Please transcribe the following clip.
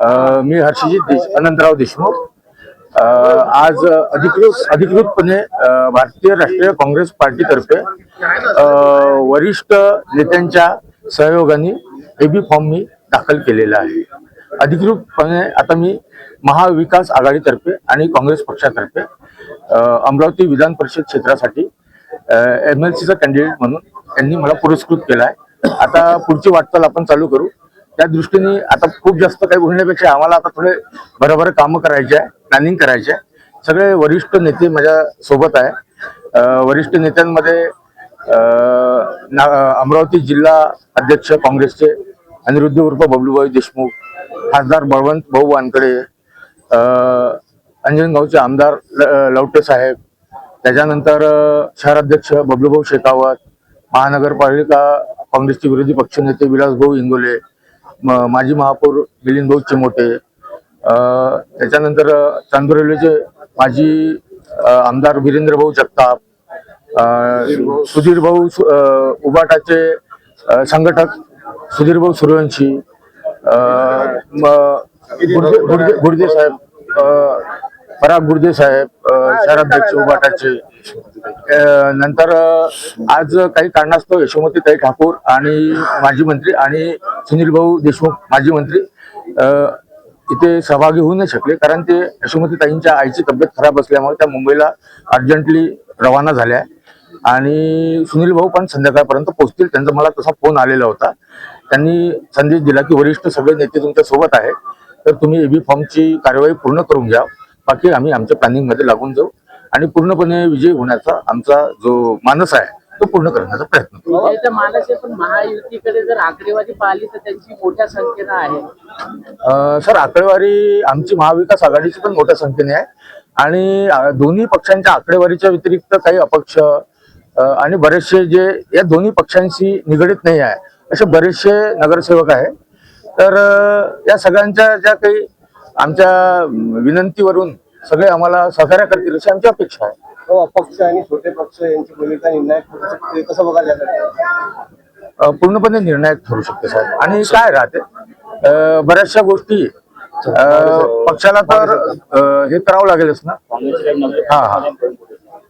मी हर्षजित अनंतराव देशमुख आज अधिकृतपणे भारतीय राष्ट्रीय काँग्रेस पार्टीतर्फे वरिष्ठ नेत्यांच्या सहयोगाने एबी फॉर्म मी दाखल केलेला आहे। अधिकृतपणे आता मी महाविकास आघाडीतर्फे आणि काँग्रेस पक्षातर्फे अमरावती विधान परिषद क्षेत्रासाठी MLCचा कॅन्डिडेट म्हणून त्यांनी मला पुरस्कृत केला आहे। आता पुढची वाटचाल आपण चालू करू। त्या दृष्टीने आता खूप जास्त काही बोलण्यापेक्षा आम्हाला आता थोडे बरोबर कामं करायचे आहे, प्लॅनिंग करायचे आहे। सगळे वरिष्ठ नेते माझ्या सोबत आहे। वरिष्ठ नेत्यांमध्ये अमरावती जिल्हा अध्यक्ष काँग्रेसचे अनिरुद्ध उर्फ बबलूभाई देशमुख, खासदार बळवंत भाऊ वानकडे, अंजनगावचे आमदार लवटे साहेब, त्याच्यानंतर शहराध्यक्ष बबलूभाऊ शेखावत, महानगरपालिका काँग्रेसचे विरोधी पक्षनेते विलासभाऊ इंगोले, माजी महापौर मिलिंदभाऊ चिमोटे, त्याच्यानंतर चांदूर रेल्वेचे माजी आमदार वीरेंद्रभाऊ जगताप, सुधीरभाऊ उबाटाचे संघटक सुधीरभाऊ सूर्यवंशी, गुर्दे साहेब, पराग गुर्दे साहेब शहराध्यक्ष उबाटाचे, नंतर आज काही कारणास्तव यशोमतीताई ठाकूर आणि माजी मंत्री आणि सुनील भाऊ देशमुख माजी मंत्री इथे सहभागी होऊ नाही शकले, कारण ते यशोमतीताईंच्या आईची तब्येत खराब असल्यामुळे त्या मुंबईला अर्जंटली रवाना झाल्या आणि सुनील भाऊ पण संध्याकाळपर्यंत पोहोचतील, त्यांचा मला तसा फोन आलेला होता। त्यांनी संदेश दिला की वरिष्ठ सगळे नेते तुमच्या सोबत आहेत, तर तुम्ही एबी फॉर्मची कार्यवाही पूर्ण करून घ्या, बाकी आम्ही आमच्या प्लॅनिंग मध्ये लागून जाऊ आणि पूर्णपणे विजयी होण्याचा आमचा जो मानस आहे तो पूर्ण करण्याचा प्रयत्न करू। मानस आहे, पण महायुतीकडे जर आकडेवारी पाहिली तर त्यांची मोठ्या संख्येनं आहे। सर, आकडेवारी आमची महाविकास आघाडीची पण मोठ्या संख्येने आहे आणि दोन्ही पक्षांच्या आकडेवारीच्या व्यतिरिक्त काही अपक्ष आणि बरेचसे जे या दोन्ही पक्षांशी निगडीत नाही आहे असे बरेचसे नगरसेवक आहे। तर या सगळ्यांच्या ज्या काही आमच्या विनंतीवरून सगळे आम्हाला सहकार्य करतील अशी आमची अपेक्षा आहे। अपक्ष आणि छोटे पक्ष यांची भूमिका निर्णायक ठरू शकते, कसं बघायला पूर्णपणे निर्णायक ठरू शकते साहेब। आणि काय राहते बऱ्याचशा गोष्टी पक्षाला तर हे करावं लागेलच ना। हा हा